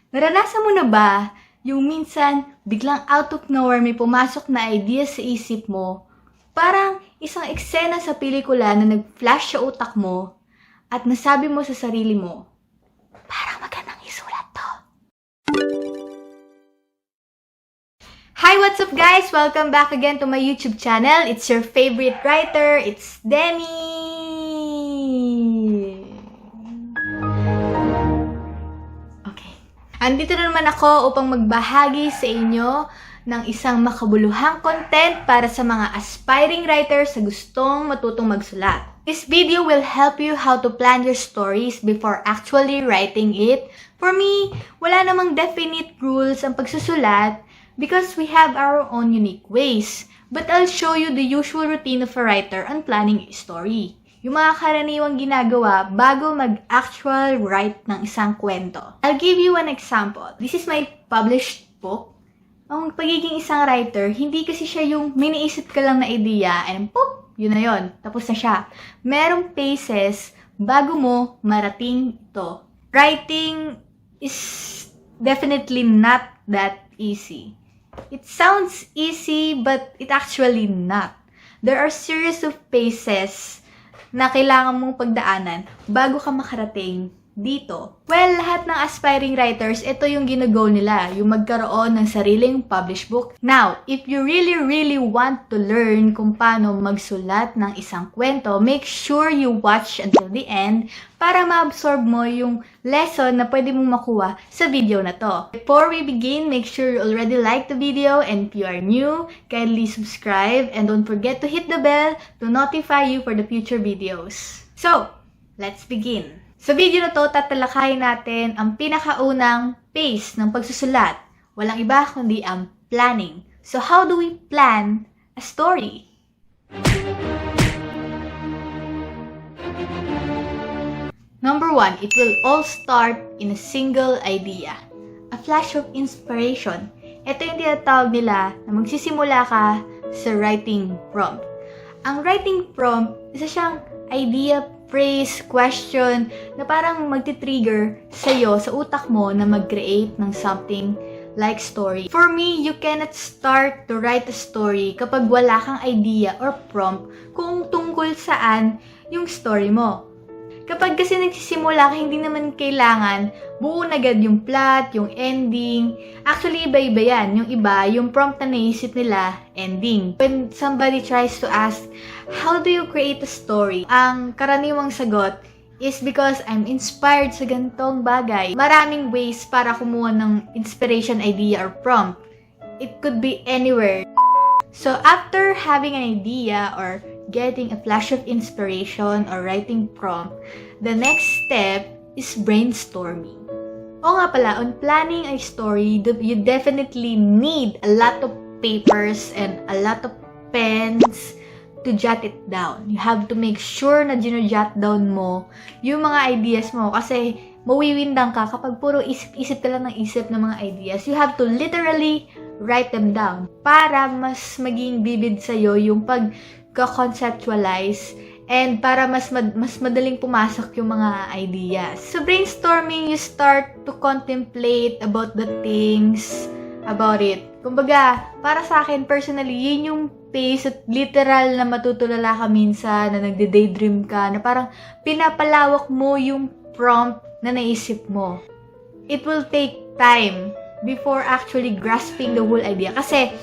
Naranasan mo na ba yung minsan biglang out of nowhere may pumasok na idea sa isip mo? Parang isang eksena sa pelikula na nag-flash sa utak mo at nasabi mo sa sarili mo, parang magandang isulat to. Hi, what's up guys? Welcome back again to my YouTube channel. It's your favorite writer. It's Demi. Andito na naman ako upang magbahagi sa inyo ng isang makabuluhang content para sa mga aspiring writers sa gustong matutong magsulat. This video will help you how to plan your stories before actually writing it. For me, wala namang definite rules ang pagsusulat because we have our own unique ways. But I'll show you the usual routine of a writer on planning a story. Yung mga karaniwang ginagawa bago mag-actual write ng isang kwento. I'll give you an example. This is my published book. Ang pagiging isang writer, hindi kasi siya yung may naisip ka lang na idea and pop, yun na yun. Tapos na siya. Merong phases bago mo marating ito. Writing is definitely not that easy. It sounds easy but it actually not. There are series of phases na kailangan mong pagdaanan bago ka makarating dito. Well, lahat ng aspiring writers, ito yung gino-goal nila, yung magkaroon ng sariling published book. Now, if you really want to learn kung paano magsulat ng isang kwento, make sure you watch until the end para ma-absorb mo yung lesson na pwede mong makuha sa video na to. Before we begin, make sure you already like the video, and if you are new, kindly subscribe and don't forget to hit the bell to notify you for the future videos. So, let's begin. Sa video na to, tatalakayin natin ang pinakaunang phase ng pagsusulat. Walang iba kundi ang planning. So, how do we plan a story? Number 1, it will all start in a single idea. A flash of inspiration. Ito yung tinatawag nila na magsisimula ka sa writing prompt. Ang writing prompt, isa siyang idea, phrase, question na parang magti-trigger sa'yo, sa utak mo na mag-create ng something like story. For me, you cannot start to write a story kapag wala kang idea or prompt kung tungkol saan yung story mo. Kapag kasi nagsisimula ka, hindi naman kailangan buo na agad yung plot, yung ending. Actually, iba-iba yan. Yung iba, yung prompt na naisip nila, ending. When somebody tries to ask, how do you create a story? Ang karaniwang sagot is because I'm inspired sa ganitong bagay. Maraming ways para kumuha ng inspiration, idea, or prompt. It could be anywhere. So, after having an idea or getting a flash of inspiration or writing prompt, the next step is brainstorming. O nga pala, on planning a story, you definitely need a lot of papers and a lot of pens to jot it down. You have to make sure na gino-jot down mo yung mga ideas mo kasi mawiwindang ka kapag puro isip-isip ka lang ng isip ng mga ideas. You have to literally write them down para mas maging vivid sa'yo yung pag-conceptualize and para mas madaling pumasok yung mga ideas. So, brainstorming, you start to contemplate about the things about it. Kumbaga, para sa akin, personally, yun yung phase at literal na matutulala ka minsan, na nagde-daydream ka, na parang pinapalawak mo yung prompt na naisip mo. It will take time before actually grasping the whole idea. Kasi,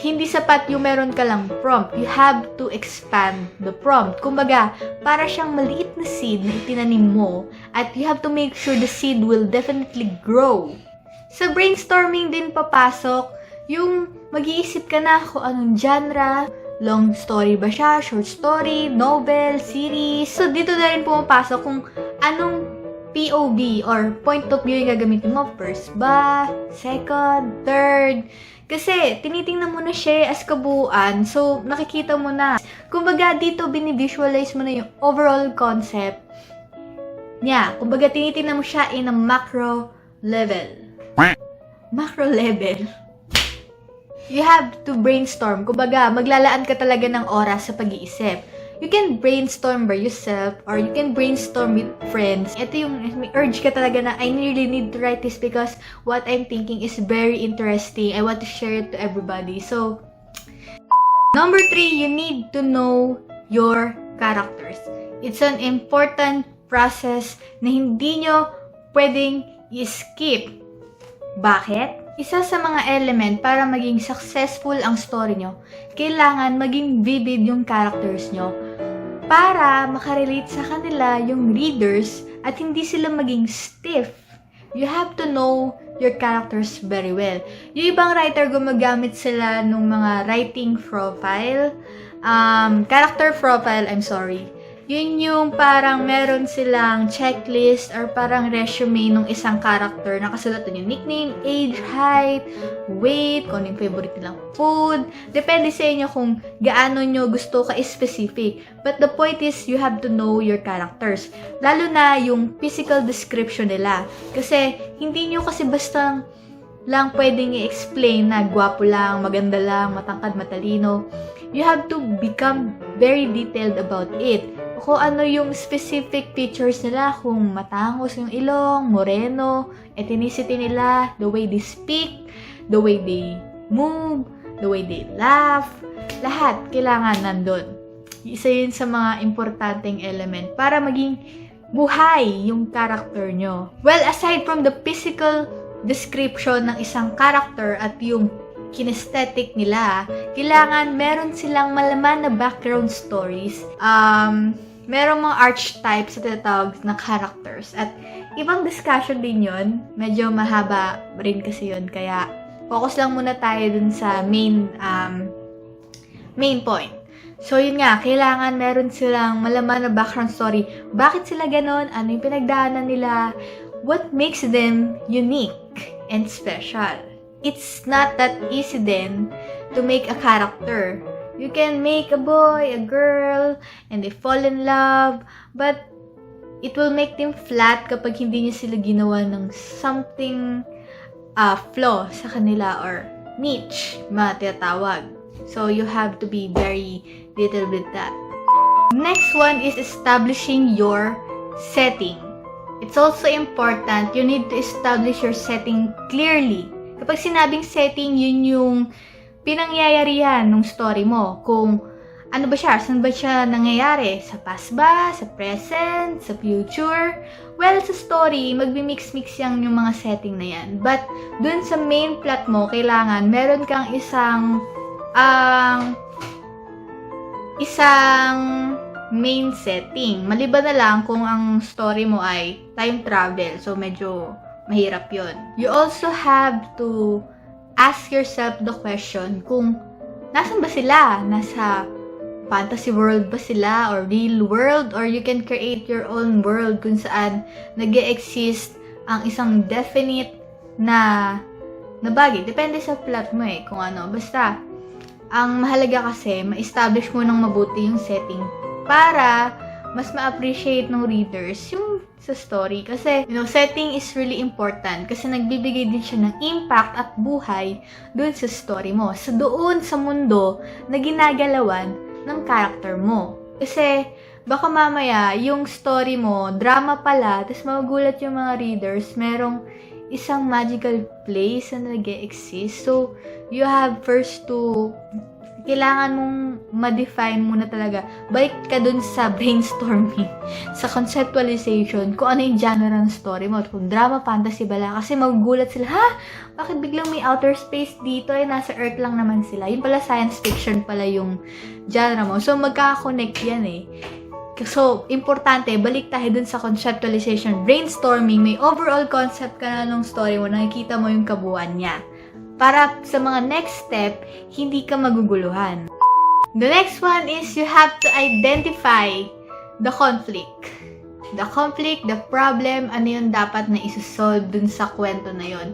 hindi sapat yung meron ka lang prompt. You have to expand the prompt. Kumbaga, para siyang maliit na seed na itinanim mo at you have to make sure the seed will definitely grow. Sa brainstorming din papasok yung mag-iisip ka na kung anong genre, long story ba siya, short story, novel, series. So, dito na rin pumapasok kung anong POV or point of view yung gagamitin mo. First ba? Second? Third? Kasi, tinitingnan mo na siya as kabuuan. So, nakikita mo na. Kumbaga, dito, binivisualize mo na yung overall concept niya. Kumbaga, tinitingnan mo siya in a macro level. Macro level. You have to brainstorm. Kumbaga, maglalaan ka talaga ng oras sa pag-iisip. you can brainstorm by yourself or you can brainstorm with friends. Ito yung may urge ka talaga na I really need to write this because what I'm thinking is very interesting. I want to share it to everybody. So, number 3, you need to know your characters. It's an important process na hindi nyo pwedeng i-skip. Bakit? Isa sa mga element para maging successful ang story nyo, kailangan maging vivid yung characters nyo para makarelate sa kanila yung readers at hindi sila maging stiff. You have to know your characters very well. Yung ibang writer gumagamit sila ng mga writing profile, character profile, Yun yung parang meron silang checklist or parang resume ng isang character. Nakasulat dun yung nickname, age, height, weight, kung anong favorite nilang food. Depende sa inyo kung gaano nyo gusto ka-specific. But the point is, you have to know your characters. Lalo na yung physical description nila. Kasi hindi nyo kasi basta lang pwedeng i-explain na gwapo lang, maganda lang, matangkad, matalino. You have to become very detailed about it. Kung ano yung specific features nila, kung matangos yung ilong, moreno, ethnicity nila, the way they speak, the way they move, the way they laugh, lahat kailangan nandun. Isa yun sa mga importanteng element para maging buhay yung character nyo. Well, aside from the physical description ng isang character at yung kinesthetic nila, kailangan meron silang malaman na background stories. Merong mga archetypes sa tinatawag na characters. At ibang discussion din yun. Medyo mahaba rin kasi yun. Kaya, focus lang muna tayo dun sa main point. So, yun nga. Kailangan meron silang malaman na background story. Bakit sila ganon? Ano yung pinagdaanan nila? What makes them unique and special? It's not that easy then to make a character. You can make a boy, a girl, and they fall in love, but it will make them flat kapag hindi niya sila ginawa ng something flaw sa kanila or niche, matatawag. So, you have to be very detailed with that. Next one is establishing your setting. It's also important, you need to establish your setting clearly. Kapag sinabing setting, yun yung pinangyayarihan ng story mo. Kung ano ba siya, saan ba siya nangyayari? Sa past ba? Sa present? Sa future? Well, sa story, magbi-mix-mix yung mga setting na yan. But, dun sa main plot mo, kailangan meron kang isang main setting. Maliban na lang kung ang story mo ay time travel. So, medyo mahirap yun. You also have to ask yourself the question kung nasan ba sila? Nasa fantasy world ba sila? Or real world? Or you can create your own world kung saan nag-e-exist ang isang definite na bagay. Depende sa plot mo kung ano. Basta, ang mahalaga kasi, ma-establish mo ng mabuti yung setting para mas ma-appreciate ng readers yung sa story. Kasi, setting is really important kasi nagbibigay din siya ng impact at buhay dun sa story mo. Doon sa mundo na ginagalawan ng character mo. Kasi, baka mamaya, yung story mo, drama pala, tapos magugulat yung mga readers, merong isang magical place na nag-e-exist. So, you have first to kailangan mong ma-define muna talaga. Balik ka dun sa brainstorming, sa conceptualization, kung ano yung genre ng story mo. Kung drama, fantasy ba lang. Kasi magugulat sila, ha? Bakit biglang may outer space dito? Nasa Earth lang naman sila. Yun pala, science fiction pala yung genre mo. So, magkaka-connect yan So, importante, balik tayo dun sa conceptualization. Brainstorming, may overall concept ka na ng story mo, nakikita mo yung kabuuan niya. Para sa mga next step, hindi ka maguguluhan. The next one is you have to identify the conflict. The conflict, the problem, ano yung dapat na isa-solve dun sa kwento na yun.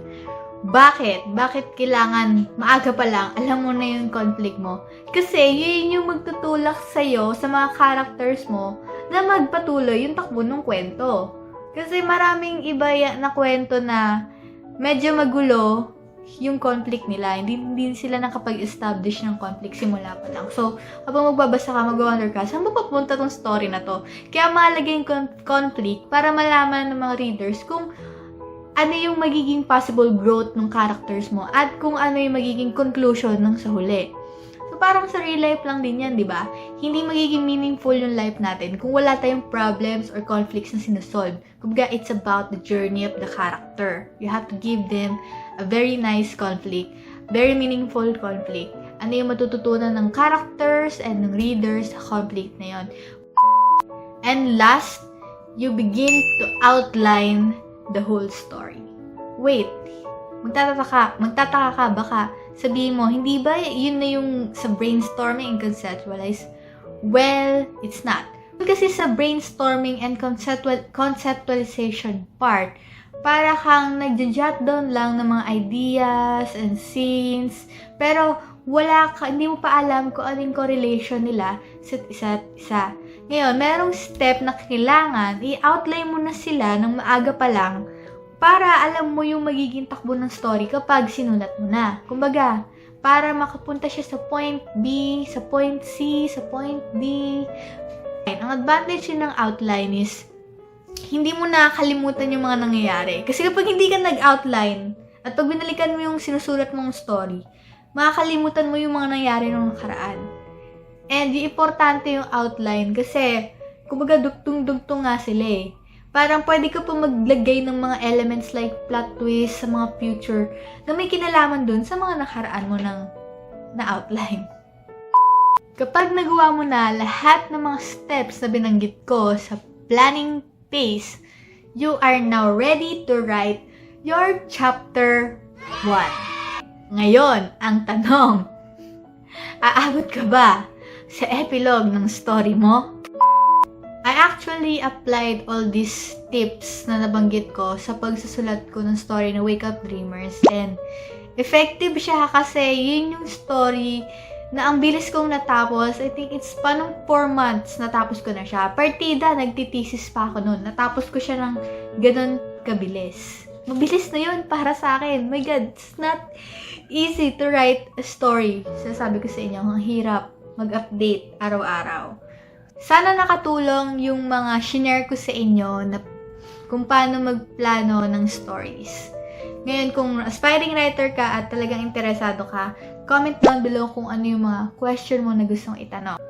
Bakit? Bakit kailangan maaga pa lang, alam mo na yung conflict mo? Kasi yun yung magtutulak sa'yo, sa mga characters mo, na magpatuloy yung takbo ng kwento. Kasi maraming iba na kwento na medyo magulo, yung conflict nila. Hindi sila nakapag-establish ng conflict simula pa lang. So, habang magbabasa ka, mag-wonder ka, saan ba papunta tong story na to? Kaya mahalaga yung conflict para malaman ng mga readers kung ano yung magiging possible growth ng characters mo at kung ano yung magiging conclusion ng sa huli. So, parang sa real life lang din yan, di ba? Hindi magiging meaningful yung life natin kung wala tayong problems or conflicts na sinasolve. Kumbaga, it's about the journey of the character. You have to give them a very nice conflict, very meaningful conflict. Ano yung matututunan ng characters and ng readers sa conflict na yon. And last, you begin to outline the whole story. Wait, magtataka ka, baka sabihin mo, hindi ba yun na yung sa brainstorming and conceptualize? Well, it's not. Kasi sa brainstorming and conceptualization part, para kang nagja-jot down lang ng mga ideas and scenes, pero hindi mo pa alam kung anong correlation nila sa isa't isa. Ngayon, merong step na kailangan, i-outline mo na sila ng maaga pa lang para alam mo yung magiging takbo ng story kapag sinulat mo na. Kumbaga, para makapunta siya sa point B, sa point C, sa point D. Ang advantage ng outline is, hindi mo nakakalimutan yung mga nangyayari. Kasi kapag hindi ka nag-outline, at pag binalikan mo yung sinusulat mong story, makakalimutan mo yung mga nangyayari nung nakaraan. And yung importante yung outline kasi, kumbaga dugtong-dugtong nga sila eh. Parang pwede ka pa maglagay ng mga elements like plot twist sa mga future na may kinalaman dun sa mga nakaraan mo na outline. Kapag nagawa mo na lahat ng mga steps na binanggit ko sa planning phase, you are now ready to write your chapter 1. Ngayon, ang tanong, aabot ka ba sa epilogue ng story mo? I actually applied all these tips na nabanggit ko sa pagsusulat ko ng story na Wake Up Dreamers, and effective siya kasi yun yung story na ang bilis kong natapos. I think it's pa nung 4 months natapos ko na siya. Partida, nagtitesis pa ako nun. Natapos ko siya ng ganun kabilis. Mabilis na yun para sa akin. My God, it's not easy to write a story. Sasabi ko sa inyo, ang hirap mag-update araw-araw. Sana nakatulong yung mga shinare ko sa inyo na kung paano magplano ng stories. Ngayon, kung aspiring writer ka at talagang interesado ka, comment down below kung ano yung mga question mo na gustong itanong.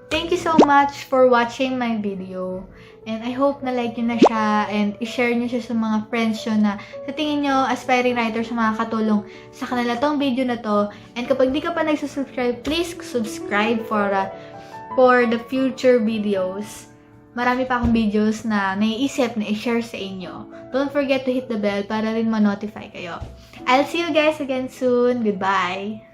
Thank you so much for watching my video. And I hope na like nyo na siya and i-share nyo siya sa mga friends nyo na sa tingin nyo aspiring writers makakatulong sa kanila tong video na to. And kapag di ka pa nagsusubscribe, please subscribe for the future videos. Marami pa akong videos na naiisip na i-share sa inyo. Don't forget to hit the bell para rin ma-notify kayo. I'll see you guys again soon. Goodbye!